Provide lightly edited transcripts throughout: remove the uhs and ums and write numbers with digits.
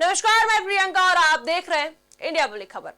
नमस्कार, मैं प्रियंका और आप देख रहे हैं इंडिया पब्लिक खबर।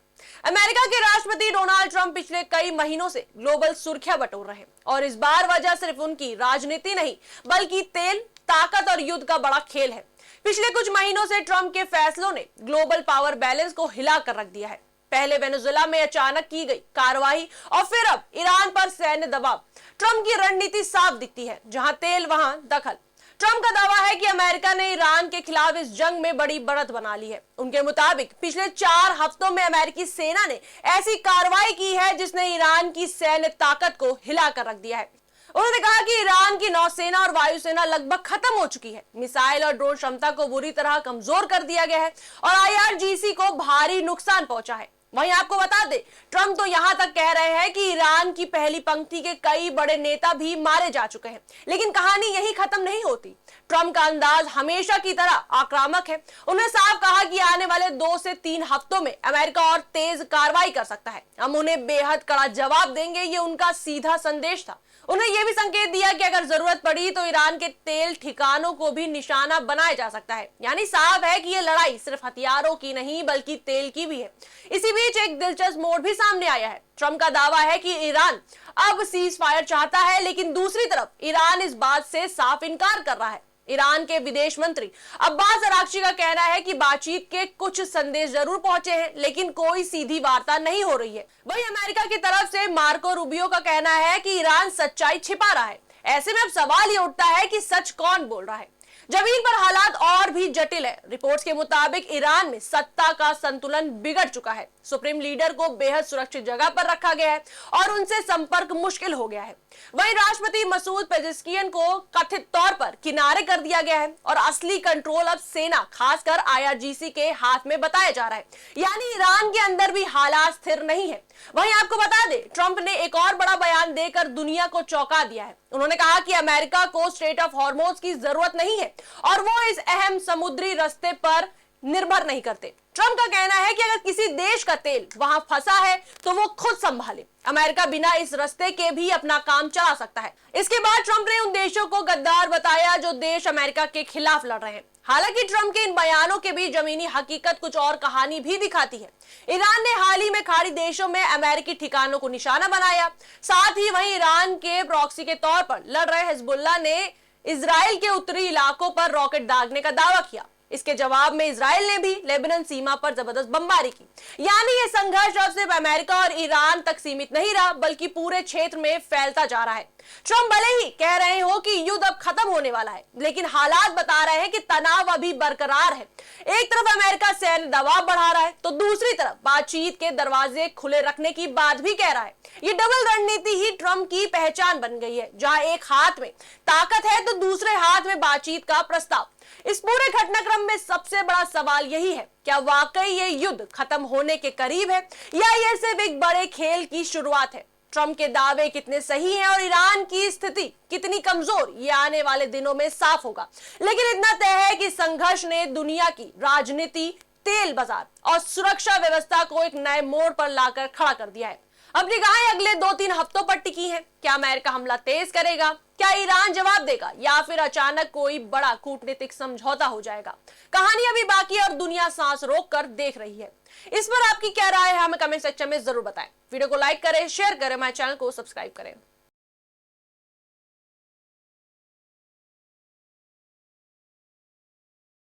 अमेरिका के राष्ट्रपति डोनाल्ड ट्रंप पिछले कई महीनों से ग्लोबल सुर्खियां बटोर रहे हैं और इस बार वजह सिर्फ उनकी राजनीति नहीं बल्कि तेल, ताकत और युद्ध का बड़ा खेल है। पिछले कुछ महीनों से ट्रंप के फैसलों ने ग्लोबल पावर बैलेंस को हिला कर रख दिया है। पहले वेनेजुएला में अचानक की गई कार्रवाई और फिर अब ईरान पर सैन्य दबाव। ट्रंप की रणनीति साफ दिखती है, जहां तेल वहां दखल। ट्रंप का दावा है कि अमेरिका ने ईरान के खिलाफ इस जंग में बड़ी बढ़त बना ली है। उनके मुताबिक पिछले 4 हफ्तों में अमेरिकी सेना ने ऐसी कार्रवाई की है जिसने ईरान की सैन्य ताकत को हिला कर रख दिया है। उन्होंने कहा कि ईरान की नौसेना और वायुसेना लगभग खत्म हो चुकी है। मिसाइल और ड्रोन क्षमता को बुरी तरह कमजोर कर दिया गया है और IRGC को भारी नुकसान पहुंचा है। वहीं आपको बता दें, ट्रंप तो यहां तक कह रहे हैं कि ईरान की पहली पंक्ति के कई बड़े नेता भी मारे जा चुके हैं। लेकिन कहानी यही खत्म नहीं होती। ट्रंप का अंदाज हमेशा की तरह आक्रामक है। उन्होंने साफ कहा कि आने वाले 2 से 3 हफ्तों में अमेरिका और तेज कार्रवाई कर सकता है। हम उन्हें बेहद कड़ा जवाब देंगे, ये उनका सीधा संदेश था। उन्हें यह भी संकेत दिया कि अगर जरूरत पड़ी तो ईरान के तेल ठिकानों को भी निशाना बनाया जा सकता है। यानी साफ है कि यह लड़ाई सिर्फ हथियारों की नहीं बल्कि तेल की भी है। इसी बीच एक दिलचस्प मोड़ भी सामने आया है। ट्रंप का दावा है कि ईरान अब सीज फायर चाहता है, लेकिन दूसरी तरफ ईरान इस बात से साफ इनकार कर रहा है। ईरान के विदेश मंत्री अब्बास अराक्ची का कहना है कि बातचीत के कुछ संदेश जरूर पहुंचे हैं, लेकिन कोई सीधी वार्ता नहीं हो रही है। वहीं अमेरिका की तरफ से मार्को रूबियो का कहना है कि ईरान सच्चाई छिपा रहा है। ऐसे में अब सवाल ये उठता है कि सच कौन बोल रहा है। जमीन पर हालात और भी जटिल है। रिपोर्ट्स के मुताबिक ईरान में सत्ता का संतुलन बिगड़ चुका है। सुप्रीम लीडर को बेहद सुरक्षित जगह पर रखा गया है और उनसे संपर्क मुश्किल हो गया है। वहीं राष्ट्रपति मसूद पेजेस्कियन को कथित तौर पर किनारे कर दिया गया है और असली कंट्रोल अब सेना, खासकर IRGC के हाथ में बताया जा रहा है। यानी ईरान के अंदर भी हालात स्थिर नहीं है। वहीं आपको बता दें, ट्रंप ने एक और बड़ा बयान देकर दुनिया को चौंका दिया है। उन्होंने कहा कि अमेरिका को स्ट्रेट ऑफ हॉर्मोज की जरूरत नहीं है और वो इस अहम समुद्री रास्ते पर निर्भर नहीं करते। ट्रंप का कहना है कि अगर किसी देश का तेल वहां फंसा है तो वो खुद संभाले। अमेरिका बिना इस रास्ते के भी अपना काम चला सकता है। इसके बाद ट्रंप ने उन देशों को गद्दार बताया जो देश अमेरिका के खिलाफ लड़ रहे हैं। हालांकि ट्रंप के इन बयानों के बीच जमीनी हकीकत कुछ और कहानी भी दिखाती है। ईरान ने हाल ही में खाड़ी देशों में अमेरिकी ठिकानों को निशाना बनाया। साथ ही वहीं ईरान के प्रॉक्सी के तौर पर लड़ रहे हिजबुल्लाह ने इजराइल के उत्तरी इलाकों पर रॉकेट दागने का दावा किया। इसके जवाब में इजराइल ने भी लेबनान सीमा पर जबरदस्त बमबारी की। यानी ये संघर्ष अब सिर्फ अमेरिका और ईरान तक सीमित नहीं रहा बल्कि पूरे क्षेत्र में फैलता जा रहा है। ट्रंप भले ही कह रहे हो कि युद्ध अब खत्म होने वाला है, लेकिन हालात बता रहे हैं कि तनाव अभी बरकरार है। एक तरफ अमेरिका सैन्य दबाव बढ़ा रहा है तो दूसरी तरफ बातचीत के दरवाजे खुले रखने की बात भी कह रहा है। ये डबल रणनीति ही ट्रंप की पहचान बन गई है, जहां एक हाथ में ताकत है तो दूसरे हाथ में बातचीत का प्रस्ताव। इस पूरे घटनाक्रम में सबसे बड़ा सवाल यही है, क्या वाकई ये युद्ध खत्म होने के करीब है या ये सिर्फ एक बड़े खेल की शुरुआत है। ट्रंप के दावे कितने सही हैं और ईरान की स्थिति कितनी कमजोर, ये आने वाले दिनों में साफ होगा। लेकिन इतना तय है कि संघर्ष ने दुनिया की राजनीति, तेल बाजार और सुरक्षा व्यवस्था को एक नए मोड़ पर लाकर खड़ा कर दिया है। अब निगाहें अगले 2-3 हफ्तों पर टिकी हैं। क्या अमेरिका हमला तेज करेगा, क्या ईरान जवाब देगा या फिर अचानक कोई बड़ा कूटनीतिक समझौता हो जाएगा। कहानी अभी बाकी है और दुनिया सांस रोक कर देख रही है। इस पर आपकी क्या राय है, हमें कमेंट सेक्शन में जरूर बताएं। वीडियो को लाइक करें, शेयर करें, हमारे चैनल को सब्सक्राइब करें।